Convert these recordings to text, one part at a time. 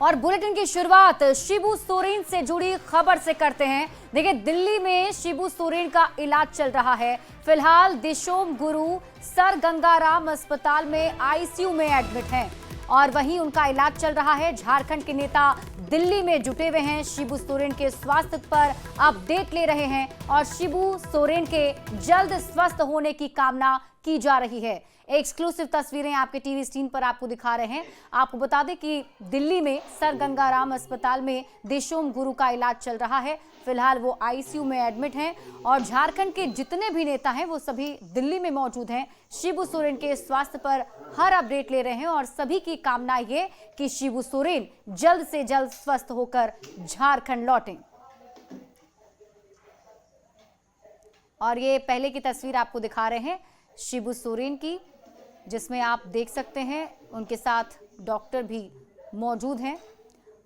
और बुलेटिन की शुरुआत शिबू सोरेन से जुड़ी खबर से करते हैं। देखिए, दिल्ली में शिबू सोरेन का इलाज चल रहा है। फिलहाल दिशोम गुरु सर गंगाराम अस्पताल में आईसीयू में एडमिट हैं और वहीं उनका इलाज चल रहा है। झारखंड के नेता दिल्ली में जुटे हुए हैं, शिबू सोरेन के स्वास्थ्य पर अपडेट ले रहे हैं और शिबू सोरेन के जल्द स्वस्थ होने की कामना की जा रही है। एक्सक्लूसिव तस्वीरें आपके टीवी स्क्रीन पर आपको दिखा रहे हैं। आपको बता दें कि दिल्ली में सर गंगाराम अस्पताल में दिशोम गुरु का इलाज चल रहा है। फिलहाल वो आईसीयू में एडमिट हैं और झारखंड के जितने भी नेता हैं वो सभी दिल्ली में मौजूद हैं। शिबू सोरेन के स्वास्थ्य पर हर अपडेट ले रहे हैं और सभी की कामना ये कि शिबू सोरेन जल्द से जल्द स्वस्थ होकर झारखंड लौटें। और ये पहले की तस्वीर आपको दिखा रहे हैं शिबू सोरेन की, जिसमें आप देख सकते हैं उनके साथ डॉक्टर भी मौजूद हैं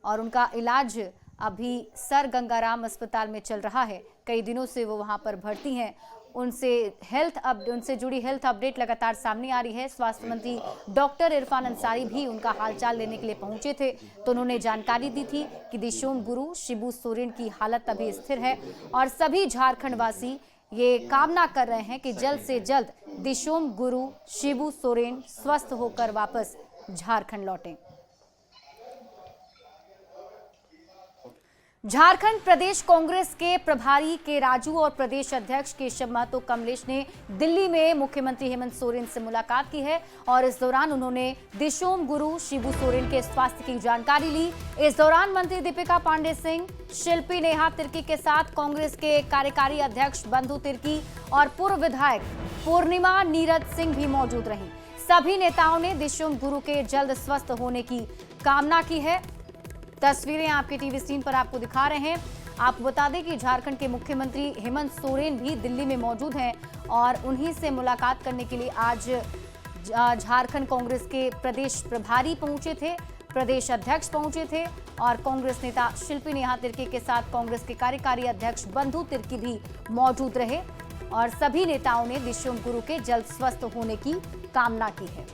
और उनका इलाज अभी सर गंगाराम अस्पताल में चल रहा है। कई दिनों से वो वहां पर भर्ती हैं। उनसे जुड़ी हेल्थ अपडेट लगातार सामने आ रही है। स्वास्थ्य मंत्री डॉक्टर इरफान अंसारी भी उनका हालचाल लेने के लिए पहुंचे थे, तो उन्होंने जानकारी दी थी कि दिशोम गुरु शिबू सोरेन की हालत अभी स्थिर है और सभी झारखंड वासी ये कामना कर रहे हैं कि जल्द से जल्द दिशोम गुरु शिबू सोरेन स्वस्थ होकर वापस झारखंड लौटें। झारखंड प्रदेश कांग्रेस के प्रभारी के राजू और प्रदेश अध्यक्ष केशव महतो कमलेश ने दिल्ली में मुख्यमंत्री हेमंत सोरेन से मुलाकात की है और इस दौरान उन्होंने दिशोम गुरु शिबू सोरेन के स्वास्थ्य की जानकारी ली। इस दौरान मंत्री दीपिका पांडे सिंह, शिल्पी नेहा तिर्की के साथ कांग्रेस के कार्यकारी अध्यक्ष बंधु तिर्की और पूर्व विधायक पूर्णिमा नीरज सिंह भी मौजूद रहीं। सभी नेताओं ने दिशोम गुरु के जल्द स्वस्थ होने की कामना की है। तस्वीरें आपके टीवी स्क्रीन पर आपको दिखा रहे हैं। आपको बता दें कि झारखंड के मुख्यमंत्री हेमंत सोरेन भी दिल्ली में मौजूद हैं और उन्हीं से मुलाकात करने के लिए आज झारखंड कांग्रेस के प्रदेश प्रभारी पहुंचे थे, प्रदेश अध्यक्ष पहुंचे थे और कांग्रेस नेता शिल्पी नेहा तिर्की के साथ कांग्रेस के कार्यकारी अध्यक्ष बंधु तिर्की भी मौजूद रहे और सभी नेताओं ने दिशोम गुरु के जल्द स्वस्थ होने की कामना की है।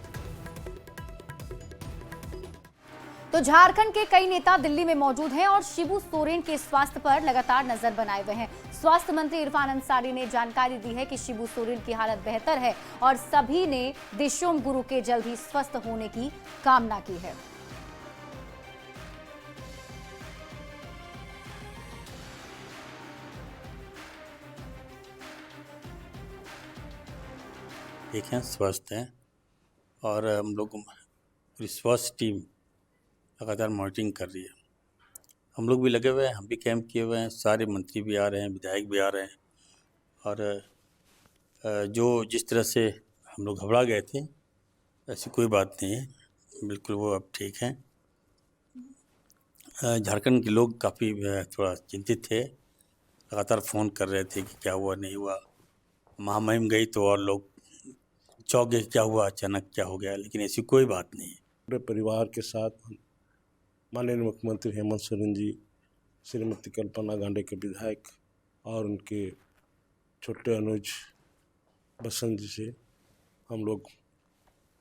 तो झारखंड के कई नेता दिल्ली में मौजूद हैं और शिबू सोरेन के स्वास्थ्य पर लगातार नजर बनाए हुए हैं। स्वास्थ्य मंत्री इरफान अंसारी ने जानकारी दी है कि शिबू सोरेन की हालत बेहतर है और सभी ने दिशोम गुरु के जल्द ही स्वस्थ होने की कामना की है। ठीक है, स्वस्थ हैं और हम लोग पूरी स्वास्थ्य टीम लगातार मॉनिटरिंग कर रही है। हम लोग भी लगे हुए हैं, हम भी कैंप किए हुए हैं, सारे मंत्री भी आ रहे हैं, विधायक भी आ रहे हैं और जो जिस तरह से हम लोग घबरा गए थे ऐसी कोई बात नहीं है, बिल्कुल वो अब ठीक हैं। झारखंड के लोग काफ़ी थोड़ा चिंतित थे, लगातार फ़ोन कर रहे थे कि क्या हुआ नहीं हुआ। महामहिम गई तो और लोग चौंक गए, क्या हुआ, अचानक क्या हो गया, लेकिन ऐसी कोई बात नहीं है। पूरे परिवार के साथ माननीय मुख्यमंत्री हेमंत सोरेन जी, श्रीमती कल्पना गांडे के विधायक और उनके छोटे अनुज बसंत जी से हम लोग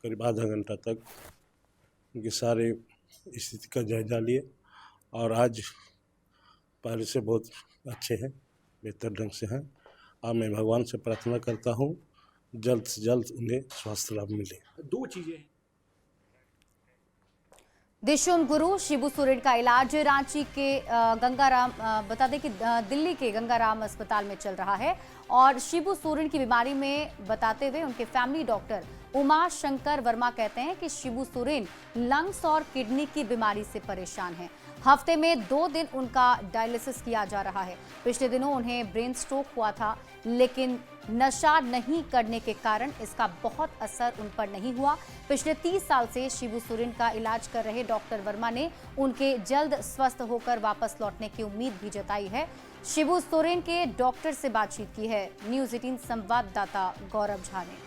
करीब आधा घंटा तक उनके सारे स्थिति का जायजा लिए और आज पहले से बहुत अच्छे हैं, बेहतर ढंग से हैं। और मैं भगवान से प्रार्थना करता हूँ जल्द से जल्द उन्हें स्वास्थ्य लाभ मिले। दो चीज़ें, दिशोम गुरु शिबू सोरेन का इलाज रांची के गंगाराम बता दें कि दिल्ली के गंगाराम अस्पताल में चल रहा है और शिबू सोरेन की बीमारी में बताते हुए उनके फैमिली डॉक्टर उमा शंकर वर्मा कहते हैं कि शिबू सोरेन लंग्स और किडनी की बीमारी से परेशान हैं। हफ्ते में 2 दिन उनका डायलिसिस किया जा रहा है। पिछले दिनों उन्हें ब्रेन स्ट्रोक हुआ था, लेकिन नशा नहीं करने के कारण इसका बहुत असर उन पर नहीं हुआ। पिछले 30 साल से शिबू सोरेन का इलाज कर रहे डॉक्टर वर्मा ने उनके जल्द स्वस्थ होकर वापस लौटने की उम्मीद भी जताई है। शिबू सोरेन के डॉक्टर से बातचीत की है न्यूज़ 18 संवाददाता गौरव झा ने।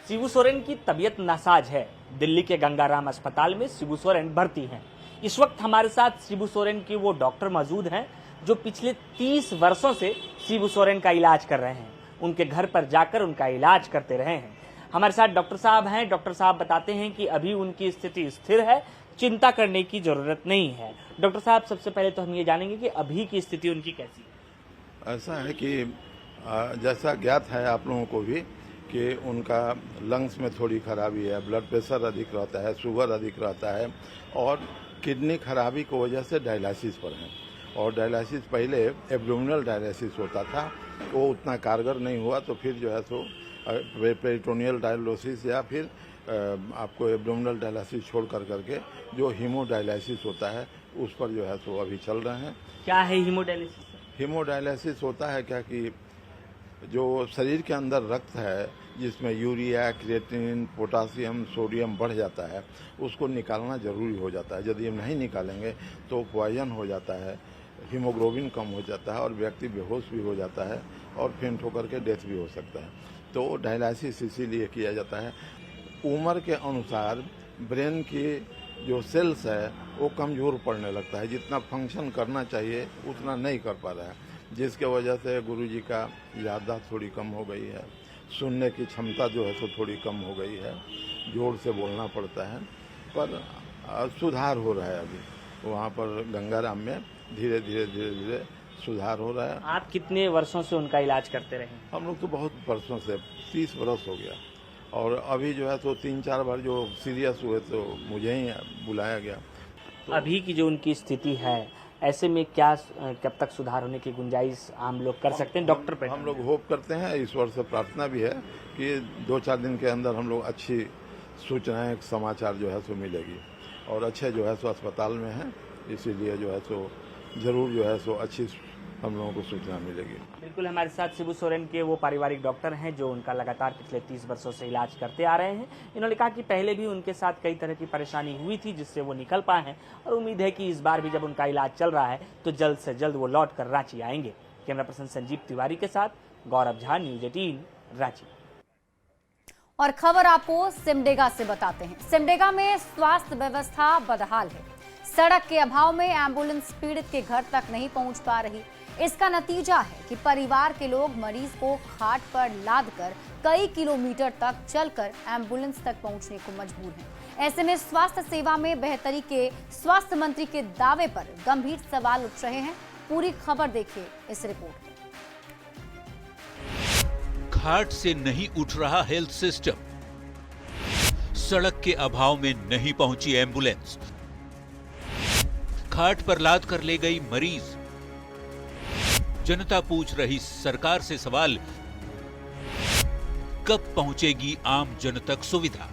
शिबू सोरेन की तबीयत नासाज है। दिल्ली के गंगाराम अस्पताल में शिबू सोरेन भर्ती हैं। इस वक्त हमारे साथ शिबू सोरेन के वो डॉक्टर मौजूद हैं जो पिछले 30 वर्षों से शिबू सोरेन का इलाज कर रहे हैं। उनके घर पर जाकर उनका इलाज करते रहे हैं। हमारे साथ डॉक्टर साहब हैं। डॉक्टर साहब बताते हैं कि अभी उनकी स्थिति स्थिर है, चिंता करने की जरूरत नहीं है। डॉक्टर साहब, सबसे पहले तो हम ये जानेंगे कि अभी की स्थिति उनकी कैसी है। ऐसा है कि जैसा ज्ञात है आप लोगों को भी कि उनका लंग्स में थोड़ी खराबी है, ब्लड प्रेशर अधिक रहता है, शुगर अधिक रहता है और किडनी खराबी की वजह से डायलिसिस पर हैं। और डायलिसिस पहले एब्डोमिनल डायलिसिस होता था, वो उतना कारगर नहीं हुआ, तो फिर जो है सो पेरिटोनियल डायलिसिस या फिर आपको एब्डोमिनल डायलिसिस छोड़ करके जो हीमोडायलिसिस होता है उस पर जो है सो अभी चल रहे हैं। क्या है हीमोडायलिसिस? हीमोडायलिसिस होता है क्या कि जो शरीर के अंदर रक्त है जिसमें यूरिया, क्रिएटिनिन, पोटासियम, सोडियम बढ़ जाता है, उसको निकालना जरूरी हो जाता है। यदि हम नहीं निकालेंगे तो पॉइजन हो जाता है, हीमोग्लोबिन कम हो जाता है और व्यक्ति बेहोश भी हो जाता है और फेंट होकर के डेथ भी हो सकता है। तो डायलिसिस इसीलिए किया जाता है। उम्र के अनुसार ब्रेन की जो सेल्स है वो कमज़ोर पड़ने लगता है, जितना फंक्शन करना चाहिए उतना नहीं कर पा रहा है, जिसके वजह से गुरुजी का याददाश्त थोड़ी कम हो गई है, सुनने की क्षमता जो है तो थोड़ी कम हो गई है, जोर से बोलना पड़ता है, पर सुधार हो रहा है। अभी वहाँ पर गंगाराम में धीरे धीरे सुधार हो रहा है। आप कितने वर्षों से उनका इलाज करते रहे? हम लोग तो बहुत वर्षों से, 30 वर्ष हो गया, और अभी जो है तो 3-4 बार जो सीरियस हुए तो मुझे ही बुलाया गया। तो अभी की जो उनकी स्थिति है, ऐसे में क्या कब तक सुधार होने की गुंजाइश आम लोग कर सकते हैं? डॉक्टर पे हम लोग होप करते हैं, ईश्वर से प्रार्थना भी है कि 2-4 दिन के अंदर हम लोग अच्छी सूचनाएं, समाचार जो है सो मिलेगी, और अच्छे जो है सो अस्पताल में हैं, इसीलिए जो है सो जरूर जो है सो अच्छी हम लोगों को सूचना मिलेगी। बिल्कुल, हमारे साथ शिबू सोरेन के वो पारिवारिक डॉक्टर हैं जो उनका लगातार पिछले 30 वर्षों से इलाज करते आ रहे हैं। इन्होंने कहा कि पहले भी उनके साथ कई तरह की परेशानी हुई थी जिससे वो निकल पाए हैं, और उम्मीद है कि इस बार भी जब उनका इलाज चल रहा है तो जल्द से जल्द वो लौट कर रांची आएंगे। कैमरा पर्सन संजीव तिवारी के साथ गौरव झा, न्यूज 18 रांची। और खबर आपको सिमडेगा से बताते हैं। सिमडेगा में स्वास्थ्य व्यवस्था बदहाल है। सड़क के अभाव में एम्बुलेंस पीड़ित के घर तक नहीं पहुंच पा रही। इसका नतीजा है कि परिवार के लोग मरीज को खाट पर लादकर कई किलोमीटर तक चलकर एम्बुलेंस तक पहुंचने को मजबूर हैं। ऐसे में स्वास्थ्य सेवा में बेहतरी के स्वास्थ्य मंत्री के दावे पर गंभीर सवाल उठ रहे हैं। पूरी खबर देखिए इस रिपोर्ट में। खाट से नहीं उठ रहा हेल्थ सिस्टम, सड़क के अभाव में नहीं पहुंची एम्बुलेंस, खाट पर लाद कर ले गई मरीज। जनता पूछ रही सरकार से सवाल, कब पहुंचेगी आम जन तक सुविधा?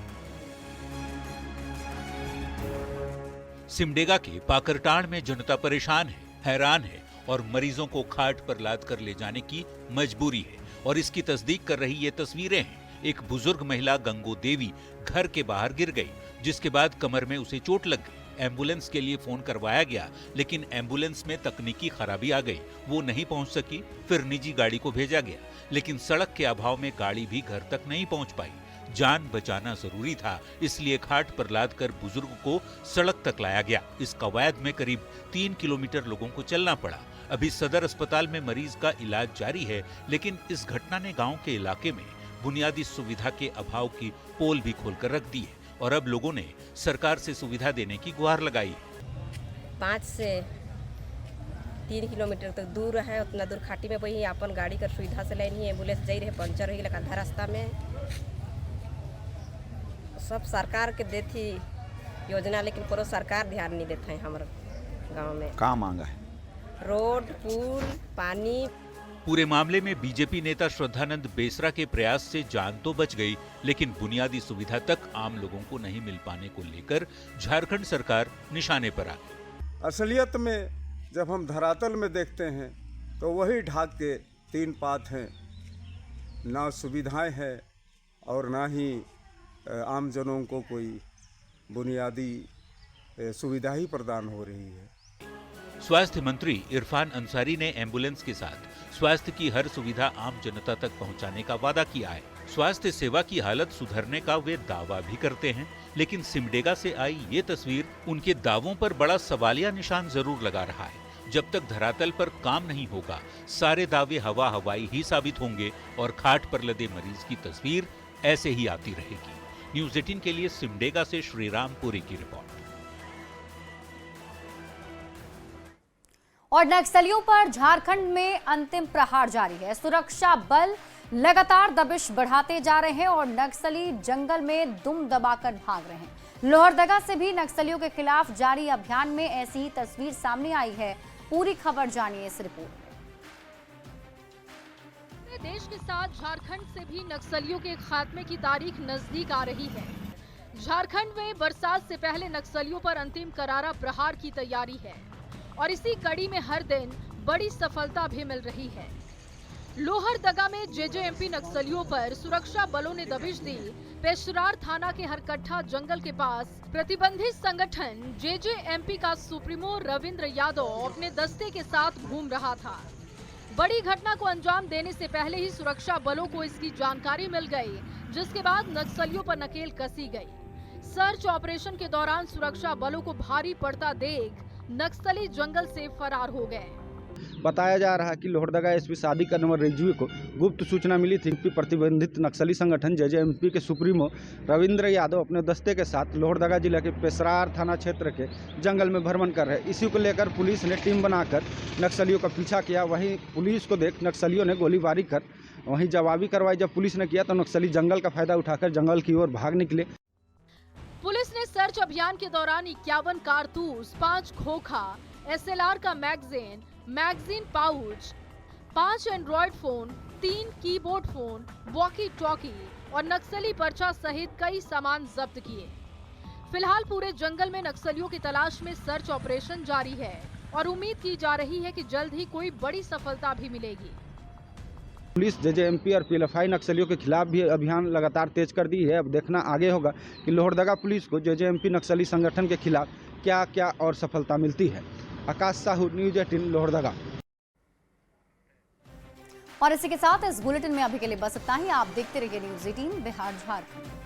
सिमडेगा के पाकरटांड में जनता परेशान है, हैरान है और मरीजों को खाट पर लाद कर ले जाने की मजबूरी है। और इसकी तस्दीक कर रही ये तस्वीरें हैं। एक बुजुर्ग महिला गंगो देवी घर के बाहर गिर गई, जिसके बाद कमर में उसे चोट लग गई। एम्बुलेंस के लिए फोन करवाया गया, लेकिन एम्बुलेंस में तकनीकी खराबी आ गई, वो नहीं पहुंच सकी। फिर निजी गाड़ी को भेजा गया, लेकिन सड़क के अभाव में गाड़ी भी घर तक नहीं पहुंच पाई। जान बचाना जरूरी था, इसलिए खाट पर लादकर बुजुर्ग को सड़क तक लाया गया। इस कवायद में करीब 3 किलोमीटर लोगों को चलना पड़ा। अभी सदर अस्पताल में मरीज का इलाज जारी है, लेकिन इस घटना ने गांव के इलाके में बुनियादी सुविधा के अभाव की पोल भी खोलकर रख दी है, और अब लोगों ने सरकार से सुविधा देने की गुहार लगाई। 5 से 3 किलोमीटर तक दूर है, उतना दूर खाटी में वही अपन गाड़ी का सुविधा से लेनी है। एम्बुलेंस जाई रहे, पंचर हो गया आधा रास्ता में। सब सरकार के देती योजना, लेकिन पूरा सरकार ध्यान नहीं देता है। हमारे गांव में कहाँ मांगा है? रोड, पुल, पानी। पूरे मामले में बीजेपी नेता श्रद्धानंद बेसरा के प्रयास से जान तो बच गई, लेकिन बुनियादी सुविधा तक आम लोगों को नहीं मिल पाने को लेकर झारखंड सरकार निशाने पर आ गई। असलियत में जब हम धरातल में देखते हैं तो वही ढाक के 3 पात हैं, ना सुविधाएं हैं और ना ही आम जनों को कोई बुनियादी सुविधा ही प्रदान हो रही है। स्वास्थ्य मंत्री इरफान अंसारी ने एम्बुलेंस के साथ स्वास्थ्य की हर सुविधा आम जनता तक पहुंचाने का वादा किया है। स्वास्थ्य सेवा की हालत सुधरने का वे दावा भी करते हैं, लेकिन सिमडेगा से आई ये तस्वीर उनके दावों पर बड़ा सवालिया निशान जरूर लगा रहा है। जब तक धरातल पर काम नहीं होगा, सारे दावे हवा हवाई ही साबित होंगे और खाट पर लदे मरीज की तस्वीर ऐसे ही आती रहेगी। न्यूज 18 के लिए सिमडेगा से श्रीरामपुरी की रिपोर्ट। और नक्सलियों पर झारखंड में अंतिम प्रहार जारी है। सुरक्षा बल लगातार दबिश बढ़ाते जा रहे हैं और नक्सली जंगल में दुम दबाकर भाग रहे हैं। लोहरदगा से भी नक्सलियों के खिलाफ जारी अभियान में ऐसी ही तस्वीर सामने आई है। पूरी खबर जानिए इस रिपोर्ट में। देश के साथ झारखंड से भी नक्सलियों के खात्मे की तारीख नजदीक आ रही है। झारखंड में बरसात से पहले नक्सलियों पर अंतिम करारा प्रहार की तैयारी है और इसी कड़ी में हर दिन बड़ी सफलता भी मिल रही है। लोहरदगा में जेजेएमपी नक्सलियों पर सुरक्षा बलों ने दबिश दी। पेशरार थाना के हरकट्ठा जंगल के पास प्रतिबंधित संगठन जेजेएमपी का सुप्रीमो रविंद्र यादव अपने दस्ते के साथ घूम रहा था। बड़ी घटना को अंजाम देने से पहले ही सुरक्षा बलों को इसकी जानकारी मिल गई, जिसके बाद नक्सलियों पर नकेल कसी गई। सर्च ऑपरेशन के दौरान सुरक्षा बलों को भारी पड़ता देख नक्सली जंगल से फरार हो गए। बताया जा रहा है कि लोहरदगा एसपी सादिक अनवर रिजवी को गुप्त सूचना मिली थी कि प्रतिबंधित नक्सली संगठन जेजेएमपी के सुप्रीमो रविंद्र यादव अपने दस्ते के साथ लोहरदगा जिला के पेशरार थाना क्षेत्र के जंगल में भ्रमण कर रहे। इसी को लेकर पुलिस ने टीम बनाकर नक्सलियों का पीछा किया। वहीं पुलिस को देख नक्सलियों ने गोलीबारी कर वहीं जवाबी कार्रवाई जब पुलिस ने किया तो नक्सली जंगल का फायदा उठाकर जंगल की ओर भाग निकले। पुलिस ने सर्च अभियान के दौरान 51 कारतूस, 5 खोखा, SLR का magazine pouch, 5 Android phone, 3 keyboard phone, walkie talkie और नक्सली पर्चा सहित कई सामान जब्त किए। फिलहाल पूरे जंगल में नक्सलियों की तलाश में सर्च ऑपरेशन जारी है और उम्मीद की जा रही है कि जल्द ही कोई बड़ी सफलता भी मिलेगी। पुलिस जेजेएमपी और पीएलएफआई नक्सलियों के खिलाफ भी अभियान लगातार तेज कर दी है। अब देखना आगे होगा कि लोहरदगा पुलिस को जेजेएमपी नक्सली संगठन के खिलाफ क्या क्या और सफलता मिलती है। आकाश साहू, न्यूज 18 लोहरदगा। और इसी के साथ इस बुलेटिन में अभी के लिए बस इतना ही। आप देखते रहिए न्यूज 18 बिहार झारखंड।